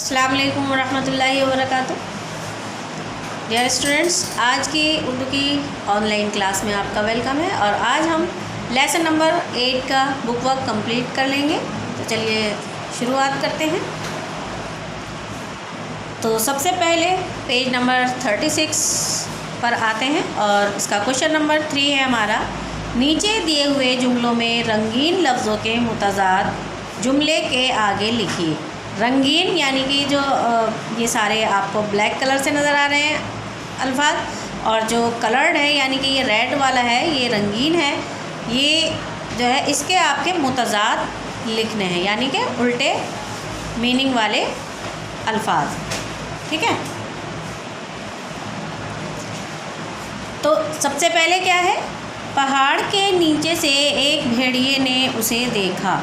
अस्सलाम वालेकुम वरहमतुल्लाहि वबरकातुहू। डियर स्टूडेंट्स, आज की उर्दू की ऑनलाइन क्लास में आपका वेलकम है और आज हम लेसन नंबर 8 का बुक वर्क कंप्लीट कर लेंगे। तो चलिए शुरुआत करते हैं। तो सबसे पहले पेज नंबर 36 पर आते हैं और इसका क्वेश्चन नंबर 3 है हमारा। नीचे दिए हुए जुमलों में रंगीन लफ्ज़ों के मुतज़ाद जुमले के आगे लिखिए। रंगीन यानी कि जो ये सारे आपको ब्लैक कलर से नज़र आ रहे हैं अल्फाज, और जो कलर्ड है यानी कि ये रेड वाला है ये रंगीन है, ये जो है इसके आपके मुतज़ाद लिखने हैं यानी कि उल्टे मीनिंग वाले अल्फाज। ठीक है, तो सबसे पहले क्या है, पहाड़ के नीचे से एक भेड़िए ने उसे देखा।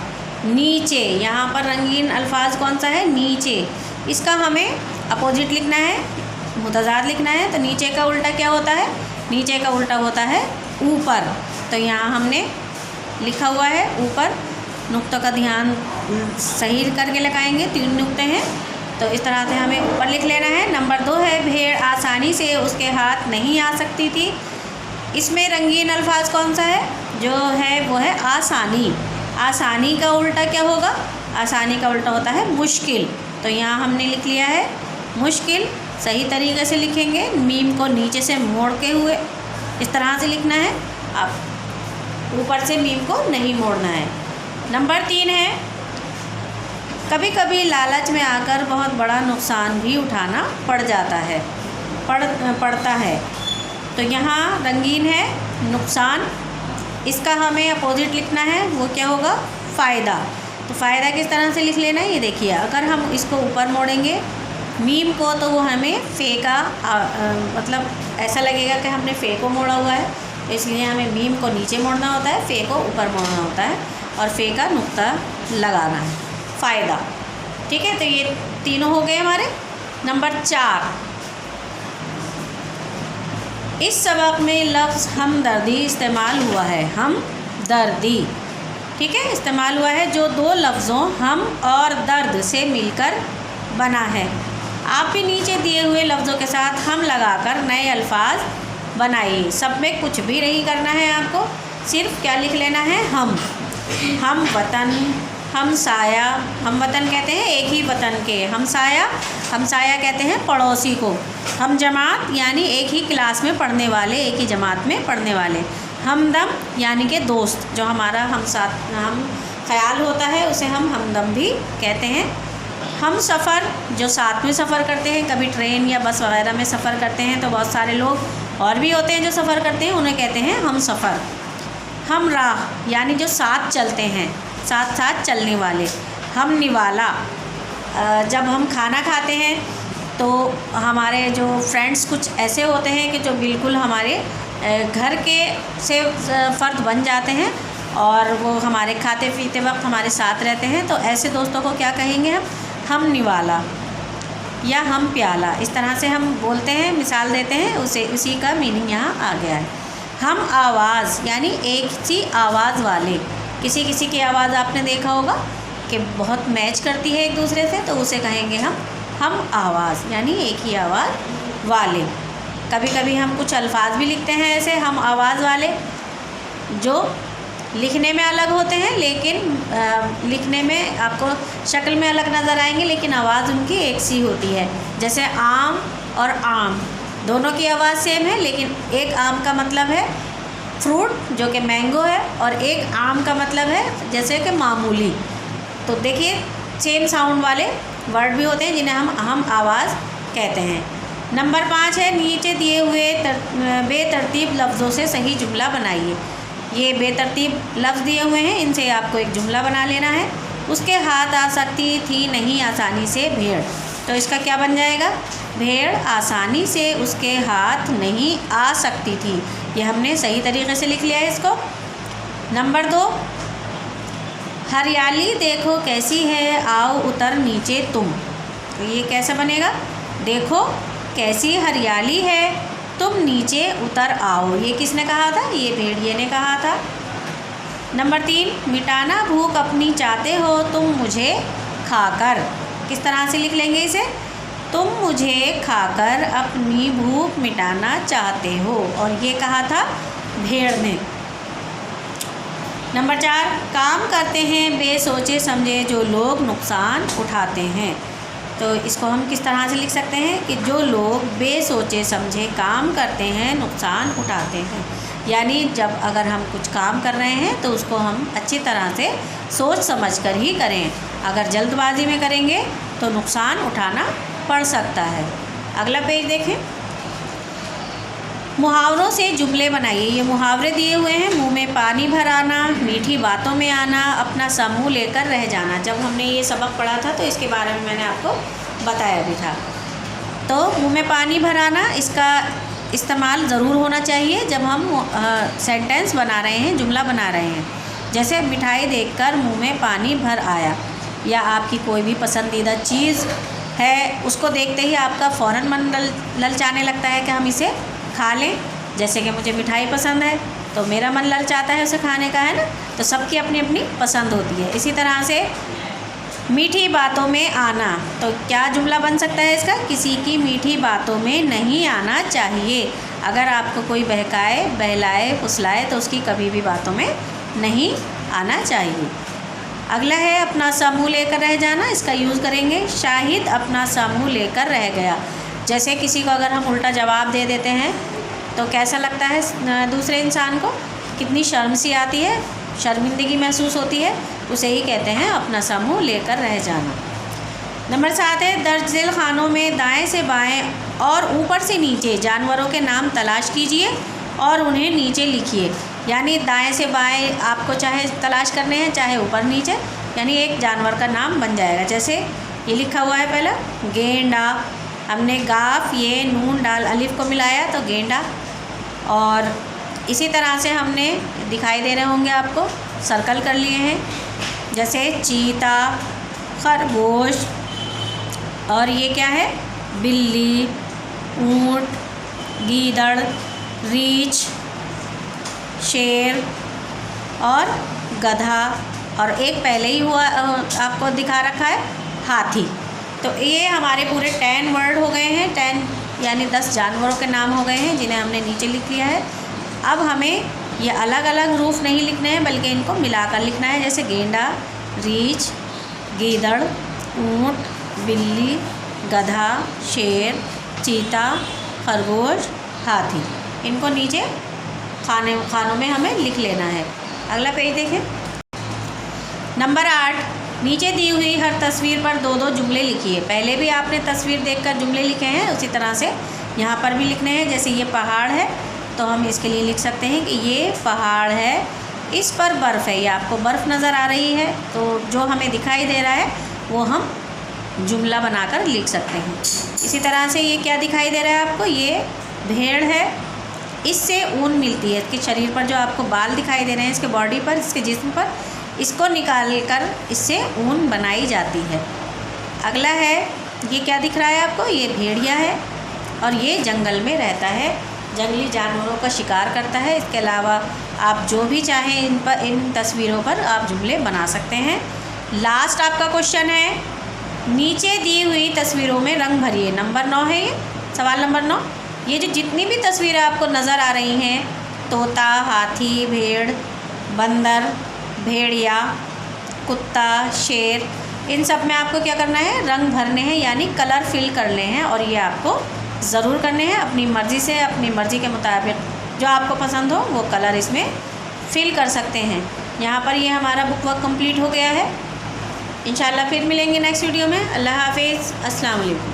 नीचे, यहाँ पर रंगीन अल्फाज कौन सा है, नीचे। इसका हमें अपोजिट लिखना है, मुतज़ाद लिखना है। तो नीचे का उल्टा क्या होता है, नीचे का उल्टा होता है ऊपर। तो यहाँ हमने लिखा हुआ है ऊपर। नुक्तों का ध्यान सही करके लगाएंगे, 3 नुक्ते हैं तो इस तरह से हमें ऊपर लिख लेना है। नंबर 2 है, भेड़ आसानी से उसके हाथ नहीं आ सकती थी। इसमें रंगीन अल्फाज कौन सा है, जो है वो है आसानी। आसानी का उल्टा क्या होगा, आसानी का उल्टा होता है मुश्किल। तो यहाँ हमने लिख लिया है मुश्किल। सही तरीके से लिखेंगे, मीम को नीचे से मोड़ के हुए इस तरह से लिखना है, आप ऊपर से मीम को नहीं मोड़ना है। नंबर 3 है, कभी कभी लालच में आकर बहुत बड़ा नुकसान भी उठाना पड़ जाता है, पड़ता है। तो यहाँ रंगीन है नुकसान, इसका हमें अपोजिट लिखना है, वो क्या होगा, फ़ायदा। तो फ़ायदा किस तरह से लिख लेना है, ये देखिए। अगर हम इसको ऊपर मोड़ेंगे मीम को तो वो हमें फ़े का मतलब ऐसा लगेगा कि हमने फ़े को मोड़ा हुआ है, इसलिए हमें मीम को नीचे मोड़ना होता है, फ़े को ऊपर मोड़ना होता है और फ़े का नुक्ता लगाना है, फ़ायदा। ठीक है, तो ये तीनों हो गए हमारे। नंबर 4, इस सबक में लफ्ज़ हमदर्दी इस्तेमाल हुआ है। हमदर्दी, ठीक है, इस्तेमाल हुआ है, जो 2 लफ्ज़ों हम और दर्द से मिलकर बना है। आप भी नीचे दिए हुए लफ्ज़ों के साथ हम लगाकर नए अल्फाज बनाइए। सब में कुछ भी नहीं करना है आपको, सिर्फ क्या लिख लेना है, हम वतन, हम साया। हम वतन कहते हैं एक ही वतन के, हम साया कहते हैं पड़ोसी को। हम जमात यानी एक ही क्लास में पढ़ने वाले, एक ही जमात में पढ़ने वाले। हमदम यानी कि दोस्त, जो हमारा हम ख्याल होता है उसे हम हमदम भी कहते हैं। हम सफ़र, जो साथ में सफ़र करते हैं, कभी ट्रेन या बस वगैरह में सफ़र करते हैं तो बहुत सारे लोग और भी होते हैं जो सफ़र करते हैं, उन्हें कहते हैं हम सफ़र। हम राह यानी जो साथ चलते हैं, साथ साथ चलने वाले। हम निवाला, जब हम खाना खाते हैं तो हमारे जो फ्रेंड्स कुछ ऐसे होते हैं कि जो बिल्कुल हमारे घर के से फ़र्द बन जाते हैं और वो हमारे खाते पीते वक्त हमारे साथ रहते हैं, तो ऐसे दोस्तों को क्या कहेंगे हम निवाला या हम प्याला। इस तरह से हम बोलते हैं, मिसाल देते हैं, उसी का मीनिंग यहाँ आ गया है। हम आवाज़ यानी एक सी आवाज़ वाले। किसी किसी की आवाज़ आपने देखा होगा कि बहुत मैच करती है एक दूसरे से, तो उसे कहेंगे हम आवाज़ यानी एक ही आवाज़ वाले। कभी कभी हम कुछ अल्फाज भी लिखते हैं ऐसे हम आवाज़ वाले, जो लिखने में अलग होते हैं लेकिन लिखने में आपको शक्ल में अलग नज़र आएंगे, लेकिन आवाज़ उनकी एक सी होती है। जैसे आम और आम, दोनों की आवाज़ सेम है, लेकिन एक आम का मतलब है फ्रूट जो कि मैंगो है, और एक आम का मतलब है जैसे कि मामूली। तो देखिए सेम साउंड वाले वर्ड भी होते हैं जिन्हें हम आवाज़ कहते हैं। नंबर 5 है, नीचे दिए हुए बेतरतीब लफ्ज़ों से सही जुमला बनाइए। ये बेतरतीब लफ्ज़ दिए हुए हैं, इनसे आपको एक जुमला बना लेना है। उसके हाथ आ सकती थी नहीं आसानी से भेड़। तो इसका क्या बन जाएगा, भेड़ आसानी से उसके हाथ नहीं आ सकती थी। ये हमने सही तरीके से लिख लिया है इसको। नंबर 2, हरियाली देखो कैसी है, आओ उतर नीचे तुम। तो ये कैसा बनेगा, देखो कैसी हरियाली है, तुम नीचे उतर आओ। ये किसने कहा था, ये भेड़िए ने कहा था। नंबर 3, मिटाना भूख अपनी चाहते हो तुम मुझे खाकर। किस तरह से लिख लेंगे इसे? तुम मुझे खाकर अपनी भूख मिटाना चाहते हो, और ये कहा था भेड़ ने। नंबर 4, काम करते हैं बेसोचे समझे जो लोग नुकसान उठाते हैं। तो इसको हम किस तरह से लिख सकते हैं कि जो लोग बेसोचे समझे काम करते हैं नुकसान उठाते हैं। यानी जब अगर हम कुछ काम कर रहे हैं तो उसको हम अच्छी तरह से सोच समझकर ही करें। अगर जल्दबाजी में करेंगे तो नुकसान उठाना पड़ सकता है। अगला पेज देखें। मुहावरों से जुमले बनाइए। ये मुहावरे दिए हुए हैं। मुंह में पानी भर आना, मीठी बातों में आना, अपना समूह लेकर रह जाना। जब हमने ये सबक पढ़ा था तो इसके बारे में मैंने आपको बताया भी था। तो मुंह में पानी भर आना, इसका इस्तेमाल ज़रूर होना चाहिए जब हम सेंटेंस बना रहे हैं, जुमला बना रहे हैं। जैसे मिठाई देखकर मुंह में पानी भर आया, या आपकी कोई भी पसंदीदा चीज़ है उसको देखते ही आपका फ़ौरन मन ललचाने लगता है कि हम इसे खा लें। जैसे कि मुझे मिठाई पसंद है तो मेरा मन ललचाता है उसे खाने का, है ना। तो सबकी अपनी अपनी पसंद होती है। इसी तरह से मीठी बातों में आना, तो क्या जुमला बन सकता है इसका? किसी की मीठी बातों में नहीं आना चाहिए। अगर आपको कोई बहकाए, बहलाए, फुसलाए तो उसकी कभी भी बातों में नहीं आना चाहिए। अगला है अपना समूह लेकर रह जाना। इसका यूज़ करेंगे। शाहिद अपना समूह लेकर रह गया। जैसे किसी को अगर हम उल्टा जवाब दे देते हैं तो कैसा लगता है दूसरे इंसान को? कितनी शर्म सी आती है, शर्मिंदगी महसूस होती है। उसे ही कहते हैं अपना समूह लेकर रह जाना। नंबर 7 है दर्ज खानों में दाएं से बाएं और ऊपर से नीचे जानवरों के नाम तलाश कीजिए और उन्हें नीचे लिखिए। यानी दाएं से बाएं आपको चाहे तलाश करने हैं, चाहे ऊपर नीचे, यानी एक जानवर का नाम बन जाएगा। जैसे ये लिखा हुआ है पहला गेंडा, हमने गाफ ये नून डाल अलिफ को मिलाया तो गेंडा। और इसी तरह से हमने दिखाई दे रहे होंगे आपको, सर्कल कर लिए हैं। जैसे चीता, खरगोश, और ये क्या है? बिल्ली, ऊँट, गीदड़, रीछ, शेर और गधा, और एक पहले ही हुआ आपको दिखा रखा है हाथी। तो ये हमारे पूरे 10 वर्ड हो गए हैं। 10 यानी 10 जानवरों के नाम हो गए हैं जिन्हें हमने नीचे लिख लिया है। अब हमें ये अलग अलग हरूफ नहीं लिखने हैं बल्कि इनको मिलाकर लिखना है। जैसे गेंडा, रीछ, गीदड़, ऊँट, बिल्ली, गधा, शेर, चीता, खरगोश, हाथी। इनको नीचे खानों में हमें लिख लेना है। अगला पेज देखें। नंबर 8, नीचे दी हुई हर तस्वीर पर 2-2 जुमले लिखिए। पहले भी आपने तस्वीर देखकर जुमले लिखे हैं, उसी तरह से यहाँ पर भी लिखने हैं। जैसे ये पहाड़ है तो हम इसके लिए लिख सकते हैं कि ये पहाड़ है, इस पर बर्फ़ है। ये आपको बर्फ़ नज़र आ रही है तो जो हमें दिखाई दे रहा है वो हम जुमला बनाकर लिख सकते हैं। इसी तरह से ये क्या दिखाई दे रहा है आपको? ये भेड़ है, इससे ऊन मिलती है। इसके शरीर पर जो आपको बाल दिखाई दे रहे हैं, इसके बॉडी पर, इसके जिस्म पर, इसको निकाल कर इससे ऊन बनाई जाती है। अगला है, ये क्या दिख रहा है आपको? ये भेड़िया है और ये जंगल में रहता है, जंगली जानवरों का शिकार करता है। इसके अलावा आप जो भी चाहें इन तस्वीरों पर आप जुमले बना सकते हैं। लास्ट आपका क्वेश्चन है, नीचे दी हुई तस्वीरों में रंग भरिए। नंबर 9 है ये, सवाल नंबर 9। ये जो जितनी भी तस्वीरें आपको नज़र आ रही हैं, तोता, हाथी, भेड़, बंदर, भेड़िया, कुत्ता, शेर, इन सब में आपको क्या करना है? रंग भरने हैं, यानी कलर फिल करने हैं। और ये आपको ज़रूर करने हैं अपनी मर्ज़ी से, अपनी मर्ज़ी के मुताबिक जो आपको पसंद हो वो कलर इसमें फिल कर सकते हैं। यहाँ पर ये हमारा बुक वर्क कंप्लीट हो गया है। इंशाल्लाह फिर मिलेंगे नेक्स्ट वीडियो में। अल्लाह हाफिज़, अस्सलाम वालेकुम।